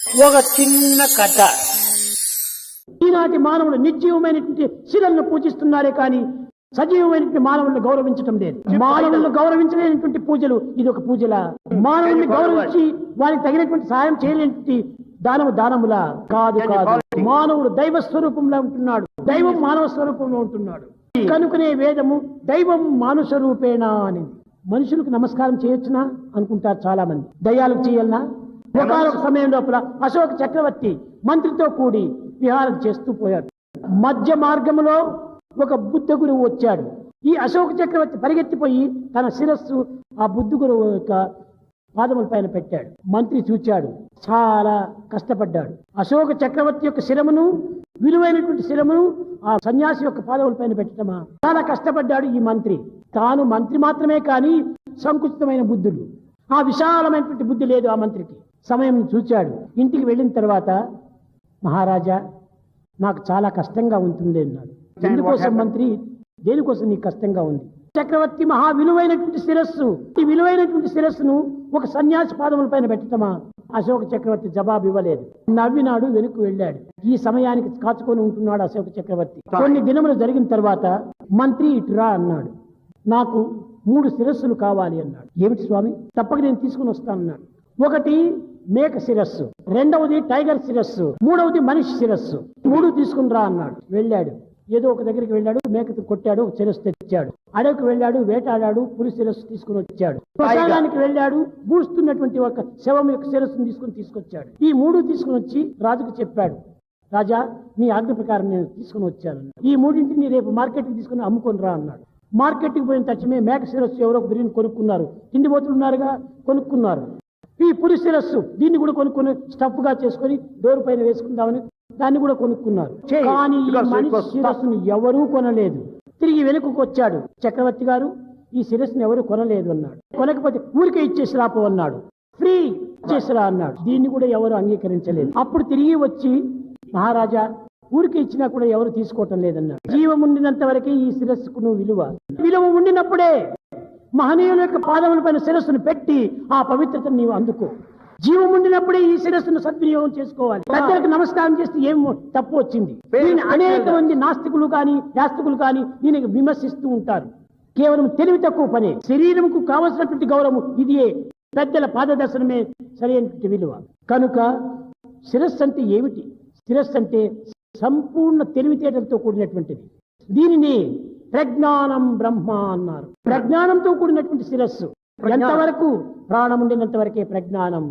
ఒక చిన్న కథ. ఈనాటి మానవుడు నిర్జీవమైనటువంటి శిలను పూజిస్తున్నారే కానీ సజీవమైనటువంటి మానవులను గౌరవించటం లేదు. మానవులను గౌరవించలేనటువంటి పూజలు ఇది ఒక పూజలా? మానవుల్ని గౌరవించి వారికి తగినటువంటి సాయం చేయలేనటువంటి దానములా? కాదు కాదు. మానవుడు దైవ స్వరూపంలో ఉంటున్నాడు, దైవం మానవ స్వరూపంలో ఉంటున్నాడు. కనుకనే వేదము దైవం మానుష రూపేణ అని. మనుషులకు నమస్కారం చేయొచ్చునా అనుకుంటారు చాలా మంది. దయ్యాలకు చేయాలనా? ఒకనొక సమయం లోపల అశోక చక్రవర్తి మంత్రితో కూడి విహారం చేస్తూ పోయాడు. మధ్య మార్గంలో ఒక బుద్ధ గురువు వచ్చాడు. ఈ అశోక చక్రవర్తి పరిగెత్తిపోయి తన శిరస్సు ఆ బుద్ధ గురువు యొక్క పాదముల పైన పెట్టాడు. మంత్రి చూచాడు, చాలా కష్టపడ్డాడు. అశోక చక్రవర్తి యొక్క శిరమును, విలువైనటువంటి శిరమును ఆ సన్యాసి యొక్క పాదముల పైన పెట్టడమా? చాలా కష్టపడ్డాడు ఈ మంత్రి. తాను మంత్రి మాత్రమే కానీ సంకుచితమైన బుద్ధులు, ఆ విశాలమైనటువంటి బుద్ధి లేదు ఆ మంత్రికి. సమయం చూచాడు. ఇంటికి వెళ్ళిన తర్వాత, మహారాజా నాకు చాలా కష్టంగా ఉంటుంది అన్నాడు. ఎందుకోసం మంత్రి? దేనికోసం నీకు కష్టంగా ఉంది? చక్రవర్తి మహా విలువైనటువంటి శిరస్సు, ఈ విలువైనటువంటి శిరస్సును ఒక సన్యాసి పాదముల పైన పెట్టటమా? అశోక చక్రవర్తి జవాబు ఇవ్వలేదు. నవ్వినాడు, వెనుక వెళ్ళాడు. ఈ సమయానికి కాచుకొని ఉంటున్నాడు అశోక చక్రవర్తి. కొన్ని దినములు జరిగిన తర్వాత మంత్రి ఇటురా అన్నాడు. నాకు 3 శిరస్సులు కావాలి అన్నాడు. ఏమిటి స్వామి? తప్పక నేను తీసుకుని వస్తానన్నాడు. ఒకటి మేక శిరస్సు, రెండవది టైగర్ శిరస్సు, మూడవది మనిషి శిరస్సు. 3 తీసుకుని రా అన్నాడు. వెళ్ళాడు. ఏదో ఒక దగ్గరికి వెళ్ళాడు, మేకతో కొట్టాడు, శిరస్సు తెచ్చాడు. అడవికి వెళ్ళాడు, వేటాడాడు, పులి శిరస్సు తీసుకుని వచ్చాడు. శ్మశానానికి వెళ్ళాడు, బూస్తున్నటువంటి ఒక శవం యొక్క శిరస్సును తీసుకొచ్చాడు. ఈ 3 తీసుకుని వచ్చి రాజుకు చెప్పాడు. రాజా, మీ ఆజ్ఞ ప్రకారం నేను తీసుకుని వచ్చాను. ఈ 3ంటిని రేపు మార్కెట్కి తీసుకుని అమ్ముకొని రా అన్నాడు. మార్కెట్కి పోయిన తక్షణమే మేక శిరస్సు ఎవరో బిర్యానీ కొనుక్కున్నారు. తిండిపోతున్నారుగా, కొనుక్కున్నారు. ఈ పులి శిరస్సు దీన్ని కూడా కొనుక్కొని స్టఫ్ గా చేసుకుని డోర్ పైన వేసుకుందామని దాన్ని కూడా కొనుక్కున్నారు. కానీ ఈ మనిషి శిరస్సును ఎవరూ కొనలేదు. తిరిగి వెనుకకు వచ్చాడు. చక్రవర్తి గారు, ఈ శిరస్సును ఎవరు కొనలేదు అన్నాడు. కొనకపోతే ఊరికే ఇచ్చేసి రాపో అన్నాడు. ఫ్రీ ఇచ్చేసిరా అన్నాడు. దీన్ని కూడా ఎవరు అంగీకరించలేదు. అప్పుడు తిరిగి వచ్చి, మహారాజా ఊరికి ఇచ్చినా కూడా ఎవరు తీసుకోవటం లేదన్నాడు. జీవం ఉండినంత వరకే ఈ శిరస్సుకు నువ్వు విలువ ఉండినప్పుడే మహనీయుల యొక్క పాదముల పైన శిరస్సును పెట్టి ఆ పవిత్రతను నీవు అందుకో. జీవం ఉండినప్పుడే ఈ శిరస్సును సద్వినియోగం చేసుకోవాలి. పెద్దలకు నమస్కారం చేస్తే ఏం తప్పు వచ్చింది? దీన్ని అనేక మంది నాస్తికులు కానీ యాస్తికులు కానీ దీనికి విమర్శిస్తూ ఉంటారు. కేవలం తెలివి తక్కువ పని. శరీరంకు కావలసినటువంటి గౌరవం ఇదియే. పెద్దల పాదదర్శనమే సరైనటువంటి విలువ. కనుక శిరస్సు అంటే ఏమిటి? శిరస్సు అంటే సంపూర్ణ తెలివితేటలతో కూడినటువంటిది. దీనిని ప్రజ్ఞానం బ్రహ్మ అన్నారు. ప్రజ్ఞానంతో కూడినటువంటి శిరస్సు. ఎంతవరకు? ప్రాణం ఉండినంత వరకే ప్రజ్ఞానం.